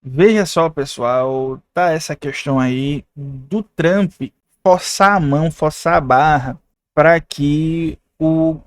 Veja só, pessoal, tá essa questão aí do Trump forçar a mão, forçar a barra para que o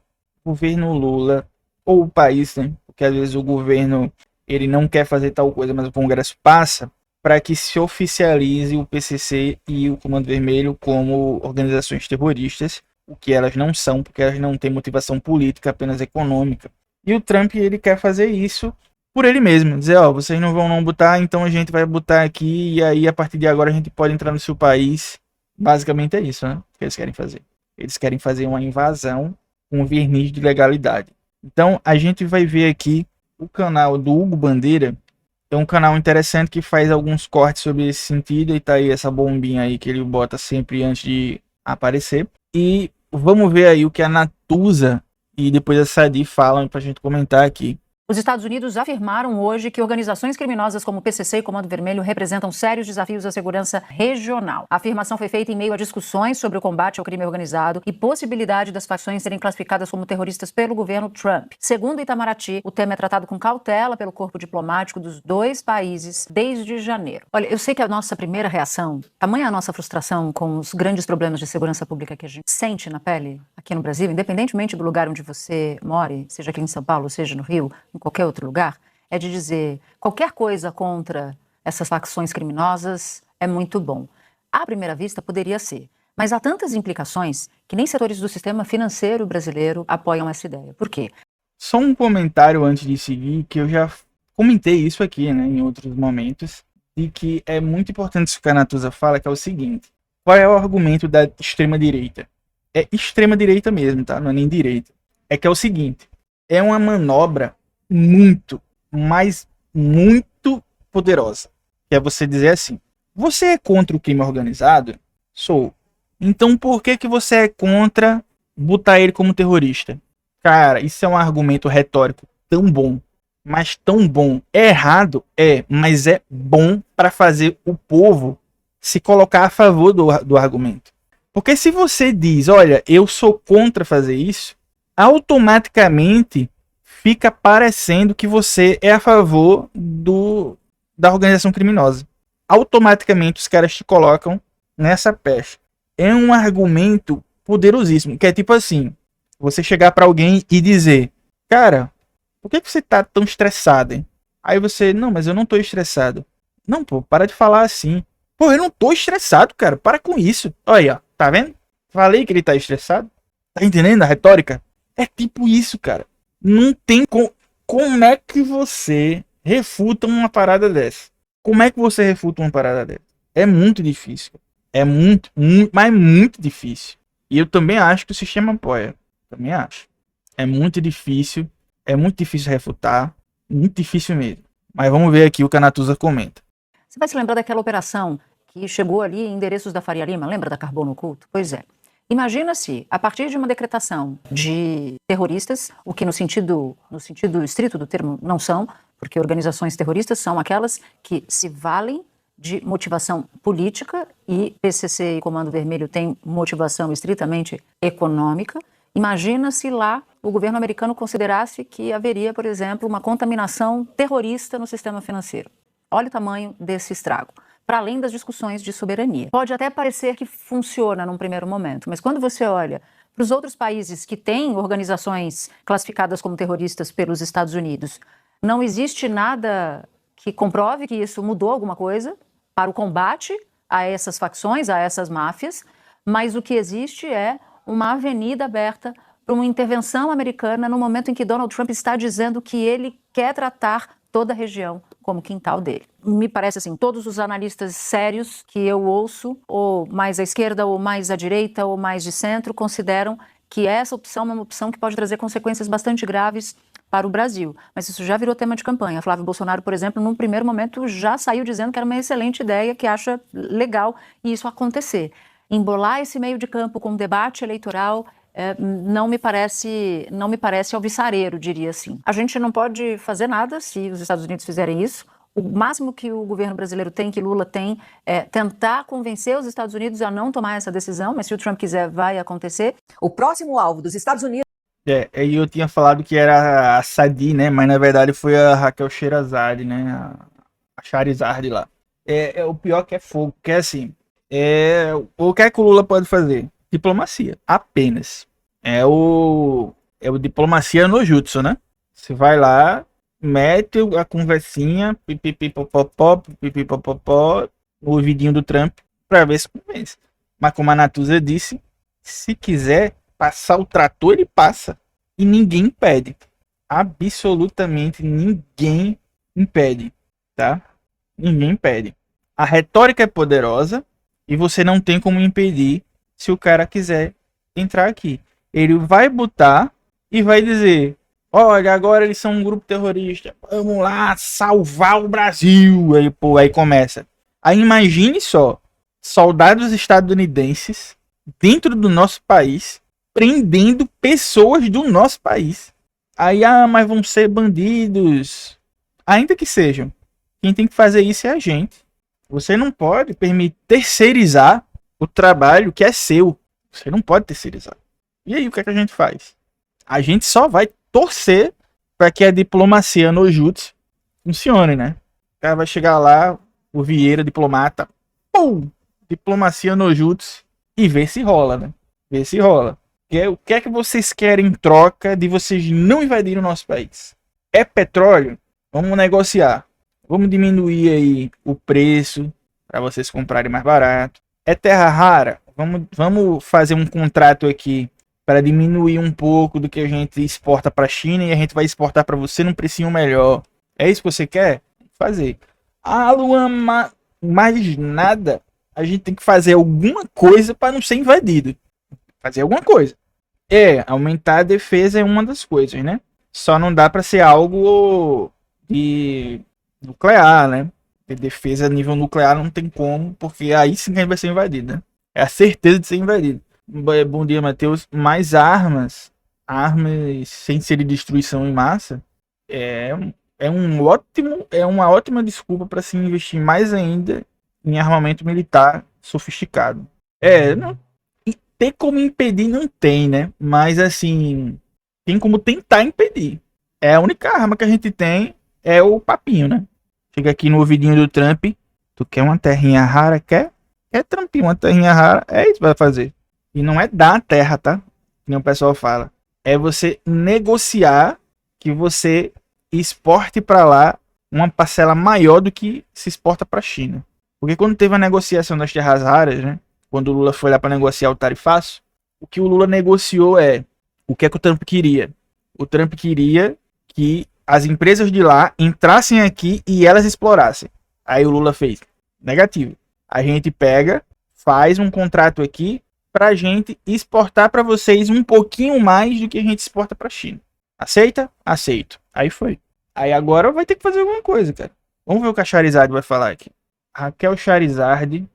governo Lula ou o país, né? Porque às vezes o governo ele não quer fazer tal coisa, mas o Congresso passa para que se oficialize o PCC e o Comando Vermelho como organizações terroristas, o que elas não são, porque elas não têm motivação política, apenas econômica. E o Trump ele quer fazer isso por ele mesmo, dizer, ó, vocês não vão não botar, então a gente vai botar aqui e aí a partir de agora a gente pode entrar no seu país. Basicamente é isso, né? Que eles querem fazer. Eles querem fazer uma invasão com verniz de legalidade. Então a gente vai ver aqui o canal do Hugo Bandeira. É um canal interessante que faz alguns cortes sobre esse sentido e tá aí essa bombinha aí que ele bota sempre antes de aparecer. E vamos ver aí o que a Natuza e depois a Sadi falam pra gente comentar aqui. Os Estados Unidos afirmaram hoje que organizações criminosas como o PCC e Comando Vermelho representam sérios desafios à segurança regional. A afirmação foi feita em meio a discussões sobre o combate ao crime organizado e possibilidade das facções serem classificadas como terroristas pelo governo Trump. Segundo Itamaraty, o tema é tratado com cautela pelo corpo diplomático dos dois países desde janeiro. Olha, eu sei que a nossa primeira reação, tamanha a nossa frustração com os grandes problemas de segurança pública que a gente sente na pele aqui no Brasil, independentemente do lugar onde você more, seja aqui em São Paulo, seja no Rio, em qualquer outro lugar, é de dizer qualquer coisa contra essas facções criminosas é muito bom. À primeira vista poderia ser, mas há tantas implicações que nem setores do sistema financeiro brasileiro apoiam essa ideia. Por quê? Só um comentário antes de seguir, que eu já comentei isso aqui, né, em outros momentos, de que é muito importante isso que a Natuza fala, que é o seguinte: qual é o argumento da extrema-direita? É extrema-direita mesmo, tá? Não é nem direita. É que é o seguinte: é uma manobra muito, mas muito poderosa. Que é você dizer assim: você é contra o crime organizado? Sou. Então por que que você é contra botar ele como terrorista? Cara, isso é um argumento retórico tão bom, mas tão bom. É errado, mas é bom para fazer o povo se colocar a favor do argumento. Porque se você diz, olha, eu sou contra fazer isso, automaticamente fica parecendo que você é a favor da organização criminosa. Automaticamente os caras te colocam nessa pecha. É um argumento poderosíssimo, que é tipo assim: você chegar para alguém e dizer, cara, por que você tá tão estressado, hein? Aí você, não, mas eu não tô estressado. Não, pô, para de falar assim. Pô, eu não tô estressado, cara, para com isso. Olha aí, ó, tá vendo? Falei que ele tá estressado. Tá entendendo a retórica? É tipo isso, cara. Não tem como é que você refuta uma parada dessa? Como é que você refuta uma parada dessa? É muito difícil. É muito, mas muito difícil. E eu também acho que o sistema apoia. Também acho. É muito difícil refutar, muito difícil mesmo. Mas vamos ver aqui o que a Natuza comenta. Você vai se lembrar daquela operação que chegou ali em endereços da Faria Lima, lembra da Carbono Oculto? Pois é. Imagina se, a partir de uma decretação de terroristas, o que no sentido estrito do termo não são, porque organizações terroristas são aquelas que se valem de motivação política e PCC e Comando Vermelho têm motivação estritamente econômica. Imagina se lá o governo americano considerasse que haveria, por exemplo, uma contaminação terrorista no sistema financeiro. Olha o tamanho desse estrago, para além das discussões de soberania. Pode até parecer que funciona num primeiro momento, mas quando você olha para os outros países que têm organizações classificadas como terroristas pelos Estados Unidos, não existe nada que comprove que isso mudou alguma coisa para o combate a essas facções, a essas máfias, mas o que existe é uma avenida aberta para uma intervenção americana no momento em que Donald Trump está dizendo que ele quer tratar toda a região como quintal dele. Me parece assim, todos os analistas sérios que eu ouço, ou mais à esquerda, ou mais à direita, ou mais de centro, consideram que essa opção é uma opção que pode trazer consequências bastante graves para o Brasil. Mas isso já virou tema de campanha. Flávio Bolsonaro, por exemplo, num primeiro momento já saiu dizendo que era uma excelente ideia, que acha legal isso acontecer. Embolar esse meio de campo com um debate eleitoral não me parece alvissareiro, diria assim. A gente não pode fazer nada se os Estados Unidos fizerem isso. O máximo que o governo brasileiro tem, que Lula tem, é tentar convencer os Estados Unidos a não tomar essa decisão, mas se o Trump quiser, vai acontecer. O próximo alvo dos Estados Unidos... E eu tinha falado que era a Sadi, né? Mas na verdade foi a Raquel Sherazade, né? A Charizard lá. O pior que é fogo, que é assim. O que é que o Lula pode fazer? Diplomacia, apenas. É o diplomacia no jutsu, né? Você vai lá, mete a conversinha, pipipipopopó, pipipipopopó, no ouvidinho do Trump, pra ver se convence. Mas como a Natuza disse, se quiser passar o trator, ele passa. E ninguém impede. Absolutamente ninguém impede, tá? Ninguém impede. A retórica é poderosa e você não tem como impedir se o cara quiser entrar aqui. Ele vai botar e vai dizer: olha, agora eles são um grupo terrorista. Vamos lá salvar o Brasil. Aí começa. Aí imagine só, soldados estadunidenses dentro do nosso país prendendo pessoas do nosso país. Aí, mas vão ser bandidos. Ainda que sejam. Quem tem que fazer isso é a gente. Você não pode terceirizar o trabalho que é seu. Você não pode terceirizar. E aí, o que é que a gente faz? A gente só vai torcer para que a diplomacia no jutsu funcione, né? O cara vai chegar lá, o Vieira, diplomata, pum! Diplomacia no jutsu e ver se rola, né? Ver se rola. O que é que vocês querem em troca de vocês não invadirem o nosso país? É petróleo? Vamos negociar. Vamos diminuir aí o preço para vocês comprarem mais barato. É terra rara? Vamos fazer um contrato aqui para diminuir um pouco do que a gente exporta para a China e a gente vai exportar para você num precinho melhor. É isso que você quer? Fazer. Luan, mais nada. A gente tem que fazer alguma coisa para não ser invadido. Fazer alguma coisa. Aumentar a defesa é uma das coisas, né? Só não dá para ser algo de nuclear, né? De defesa a nível nuclear não tem como, porque aí sim que a gente vai ser invadido, né? É a certeza de ser invadido. Bom dia, Matheus. Mais armas sem ser de destruição em massa, é uma ótima desculpa para se investir mais ainda em armamento militar sofisticado. Não tem como impedir, não tem, né? Mas assim, tem como tentar impedir. A única arma que a gente tem é o papinho, né? Chega aqui no ouvidinho do Trump, tu quer uma terrinha rara? Quer trampinho, uma terrinha rara? É isso que vai fazer. E não é dar a terra, tá? Como o pessoal fala. É você negociar que você exporte para lá uma parcela maior do que se exporta para a China. Porque quando teve a negociação das terras raras, né? Quando o Lula foi lá para negociar o tarifaço, o que o Lula negociou o que é que o Trump queria? O Trump queria que as empresas de lá entrassem aqui e elas explorassem. Aí o Lula fez: negativo. A gente pega, faz um contrato aqui para a gente exportar para vocês um pouquinho mais do que a gente exporta para a China. Aceita? Aceito. Aí foi. Aí agora vai ter que fazer alguma coisa, cara. Vamos ver o que a Charizard vai falar aqui. Raquel Charizard.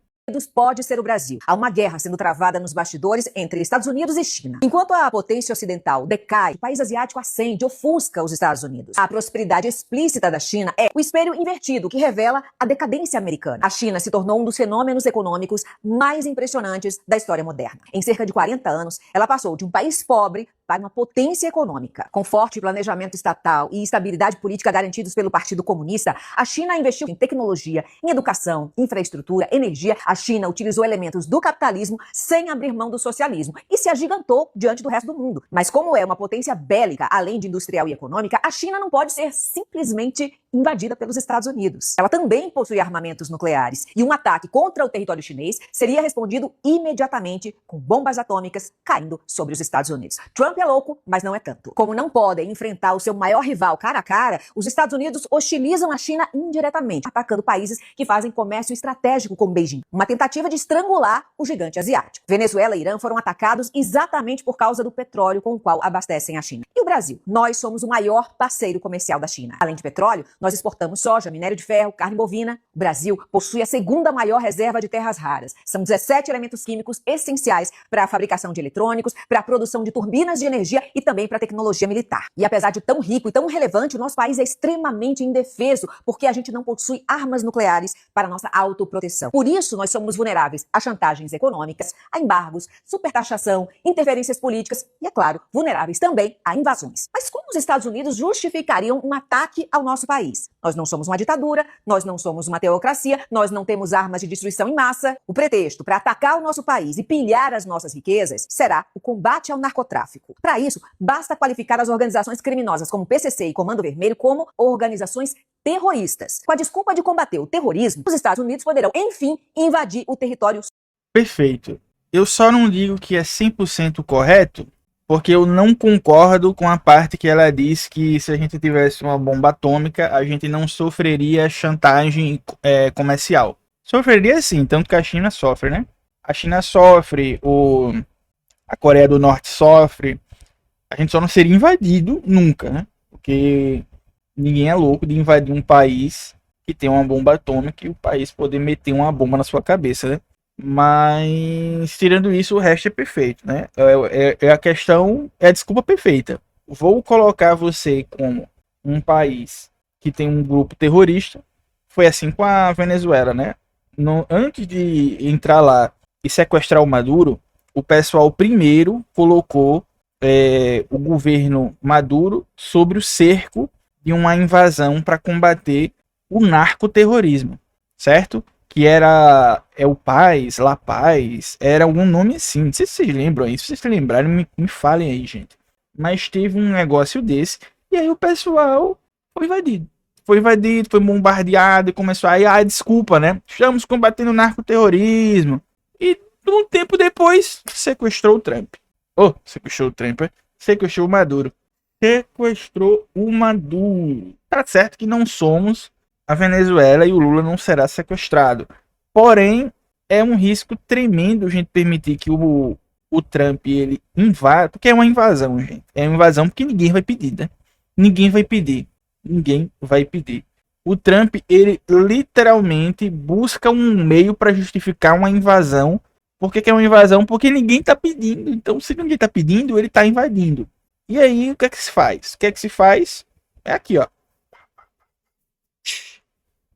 Pode ser o Brasil. Há uma guerra sendo travada nos bastidores entre Estados Unidos e China. Enquanto a potência ocidental decai, o país asiático ascende, ofusca os Estados Unidos. A prosperidade explícita da China é o espelho invertido que revela a decadência americana. A China se tornou um dos fenômenos econômicos mais impressionantes da história moderna. Em cerca de 40 anos, ela passou de um país pobre para uma potência econômica. Com forte planejamento estatal e estabilidade política garantidos pelo Partido Comunista, a China investiu em tecnologia, em educação, infraestrutura, energia. A China utilizou elementos do capitalismo sem abrir mão do socialismo e se agigantou diante do resto do mundo. Mas como é uma potência bélica, além de industrial e econômica, a China não pode ser simplesmente invadida pelos Estados Unidos. Ela também possui armamentos nucleares e um ataque contra o território chinês seria respondido imediatamente com bombas atômicas caindo sobre os Estados Unidos. Trump é louco, mas não é tanto. Como não podem enfrentar o seu maior rival cara a cara, os Estados Unidos hostilizam a China indiretamente, atacando países que fazem comércio estratégico com Beijing. Uma tentativa de estrangular o gigante asiático. Venezuela e Irã foram atacados exatamente por causa do petróleo com o qual abastecem a China. E o Brasil? Nós somos o maior parceiro comercial da China. Além de petróleo, nós exportamos soja, minério de ferro, carne bovina. O Brasil possui a segunda maior reserva de terras raras. São 17 elementos químicos essenciais para a fabricação de eletrônicos, para a produção de turbinas de energia e também para tecnologia militar. E apesar de tão rico e tão relevante, o nosso país é extremamente indefeso porque a gente não possui armas nucleares para nossa autoproteção. Por isso, nós somos vulneráveis a chantagens econômicas, a embargos, supertaxação, interferências políticas e, é claro, vulneráveis também a invasões. Mas como os Estados Unidos justificariam um ataque ao nosso país? Nós não somos uma ditadura, nós não somos uma teocracia, nós não temos armas de destruição em massa. O pretexto para atacar o nosso país e pilhar as nossas riquezas será o combate ao narcotráfico. Para isso, basta qualificar as organizações criminosas como PCC e Comando Vermelho como organizações terroristas. Com a desculpa de combater o terrorismo, os Estados Unidos poderão, enfim, invadir o território. Perfeito. Eu só não digo que é 100% correto, porque eu não concordo com a parte que ela diz que se a gente tivesse uma bomba atômica, a gente não sofreria chantagem comercial. Sofreria sim, tanto que a China sofre, né? A China sofre, a Coreia do Norte sofre. A gente só não seria invadido nunca, né? Porque ninguém é louco de invadir um país que tem uma bomba atômica e o país poder meter uma bomba na sua cabeça, né? Mas, tirando isso, o resto é perfeito, né? A questão é a desculpa perfeita. Vou colocar você como um país que tem um grupo terrorista. Foi assim com a Venezuela, né? Antes de entrar lá e sequestrar o Maduro, o pessoal primeiro colocou o governo Maduro sobre o cerco de uma invasão para combater o narcoterrorismo, certo? Que era o Paz, La Paz, era algum nome assim, não sei se vocês lembram aí, se vocês se lembrarem, me falem aí, gente. Mas teve um negócio desse, e aí o pessoal foi invadido, foi bombardeado, e começou a desculpa, né? Estamos combatendo o narcoterrorismo. E um tempo depois, sequestrou o Trump. Sequestrou o Trump, sequestrou o Maduro. Sequestrou o Maduro. Tá certo que não somos a Venezuela e o Lula não será sequestrado. Porém, é um risco tremendo a gente permitir que o Trump ele invada, porque é uma invasão, gente. É uma invasão porque ninguém vai pedir, né? Ninguém vai pedir. O Trump, ele literalmente busca um meio para justificar uma invasão. Por que é uma invasão? Porque ninguém tá pedindo. Então, se ninguém tá pedindo, ele tá invadindo. E aí, o que é que se faz? O que é que se faz? É aqui, ó.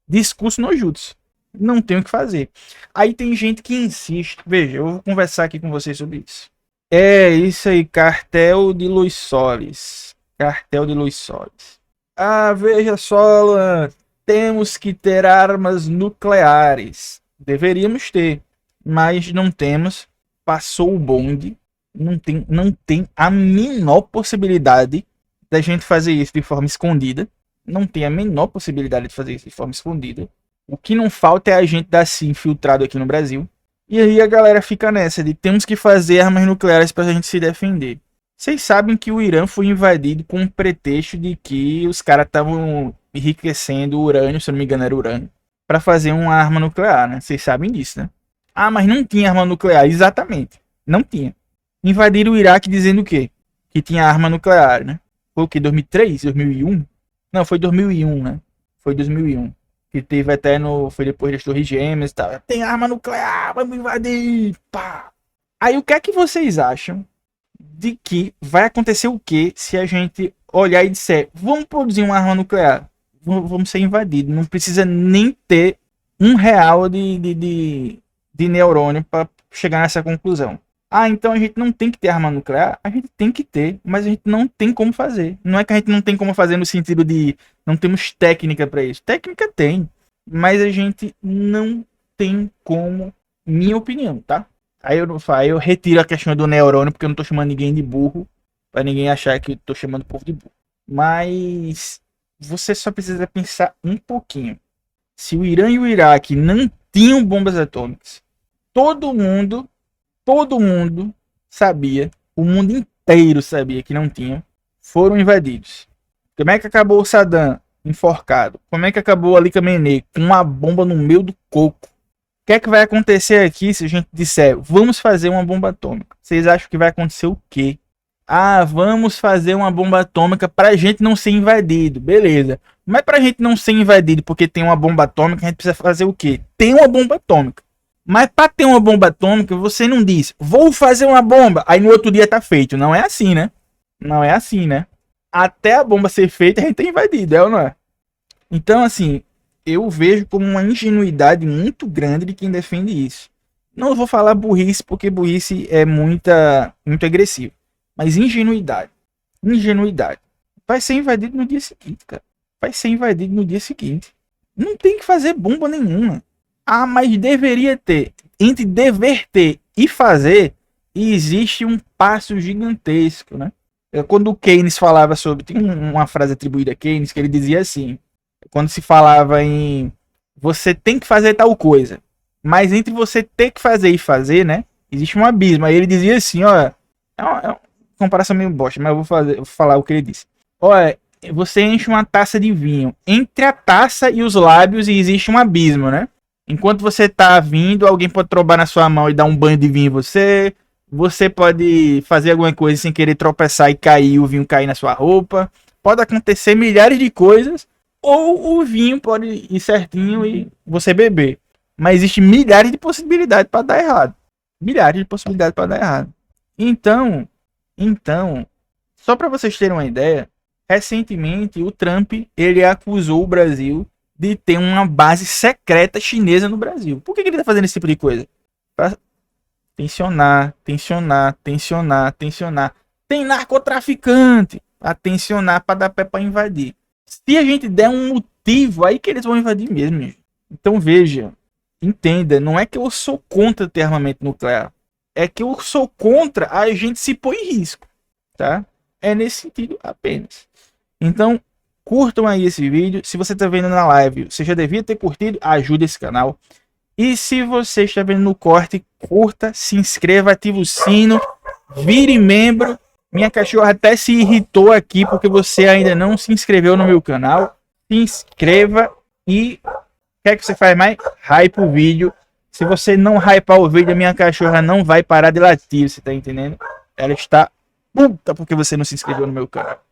Discurso no jutsu. Não tem o que fazer. Aí tem gente que insiste. Veja, eu vou conversar aqui com vocês sobre isso. É isso aí, cartel de Luiz Solis. Cartel de Luiz Solis. Ah, veja só, temos que ter armas nucleares. Deveríamos ter, mas não temos. Passou o bonde. Não tem a menor possibilidade da gente fazer isso de forma escondida. Não tem a menor possibilidade de fazer isso de forma escondida. O que não falta é a gente dar se infiltrado aqui no Brasil. E aí a galera fica nessa de temos que fazer armas nucleares para a gente se defender. Vocês sabem que o Irã foi invadido com o pretexto de que os caras estavam enriquecendo urânio, se eu não me engano era urânio, para fazer uma arma nuclear, né? Vocês sabem disso, né? Ah, mas não tinha arma nuclear. Exatamente. Não tinha. Invadiram o Iraque dizendo o quê? Que tinha arma nuclear, né? Foi o quê? 2003? 2001? Não, foi 2001, né? Foi 2001. Que teve até foi depois das Torres Gêmeas e tal. Tem arma nuclear, vamos invadir, pá. Aí o que é que vocês acham de que vai acontecer o quê se a gente olhar e disser, vamos produzir uma arma nuclear? Vamos ser invadidos. Não precisa nem ter R$1 de neurônio para chegar nessa conclusão. Ah, então a gente não tem que ter arma nuclear? A gente tem que ter, mas a gente não tem como fazer. Não é que a gente não tem como fazer no sentido de não temos técnica para isso. Técnica tem, mas a gente não tem como, minha opinião, tá? Aí eu retiro a questão do neurônio, porque eu não tô chamando ninguém de burro, para ninguém achar que eu tô chamando o povo de burro. Mas você só precisa pensar um pouquinho. Se o Irã e o Iraque não tinham bombas atômicas, todo mundo sabia, o mundo inteiro sabia que não tinham, foram invadidos. Como é que acabou o Saddam enforcado? Como é que acabou Ali Khamenei com uma bomba no meio do coco? O que é que vai acontecer aqui se a gente disser, vamos fazer uma bomba atômica? Vocês acham que vai acontecer o quê? Ah, vamos fazer uma bomba atômica pra gente não ser invadido. Beleza. Mas pra gente não ser invadido porque tem uma bomba atômica, a gente precisa fazer o quê? Tem uma bomba atômica. Mas para ter uma bomba atômica, você não diz, vou fazer uma bomba, aí no outro dia tá feito. Não é assim, né? Não é assim, né? Até a bomba ser feita, a gente é invadido, é ou não é? Então, assim, eu vejo como uma ingenuidade muito grande de quem defende isso. Não vou falar burrice, porque burrice é muito agressivo. Mas ingenuidade. Ingenuidade. Vai ser invadido no dia seguinte, cara. Vai ser invadido no dia seguinte. Não tem que fazer bomba nenhuma. Ah, mas deveria ter. Entre dever ter e fazer, existe um passo gigantesco, né? Quando o Keynes falava sobre... Tem uma frase atribuída a Keynes que ele dizia assim... Quando se falava em... Você tem que fazer tal coisa. Mas entre você ter que fazer e fazer, né? Existe um abismo. Aí ele dizia assim, ó... É uma comparação meio bosta, mas eu vou falar o que ele disse. Olha, você enche uma taça de vinho. Entre a taça e os lábios existe um abismo, né? Enquanto você tá vindo, alguém pode trobar na sua mão e dar um banho de vinho em você. Você pode fazer alguma coisa sem querer tropeçar e cair, o vinho cair na sua roupa. Pode acontecer milhares de coisas. Ou o vinho pode ir certinho e você beber. Mas existe milhares de possibilidades para dar errado. Milhares de possibilidades para dar errado. Então, só para vocês terem uma ideia, recentemente o Trump ele acusou o Brasil de ter uma base secreta chinesa no Brasil. Por que ele está fazendo esse tipo de coisa? Para tensionar. Tem narcotraficante. Para tensionar, para dar pé para invadir. Se a gente der um motivo, aí que eles vão invadir mesmo. Gente. Então veja, entenda, não é que eu sou contra ter armamento nuclear. É que eu sou contra a gente se pôr em risco. Tá? É nesse sentido apenas. Então, curtam aí esse vídeo. Se você está vendo na live, você já devia ter curtido, ajude esse canal. E se você está vendo no corte, curta, se inscreva, ative o sino, vire membro. Minha cachorra até se irritou aqui porque você ainda não se inscreveu no meu canal. Se inscreva e quer que você faça mais? Hype o vídeo. Se você não hypar o vídeo, a minha cachorra não vai parar de latir, você tá entendendo? Ela está puta porque você não se inscreveu no meu canal.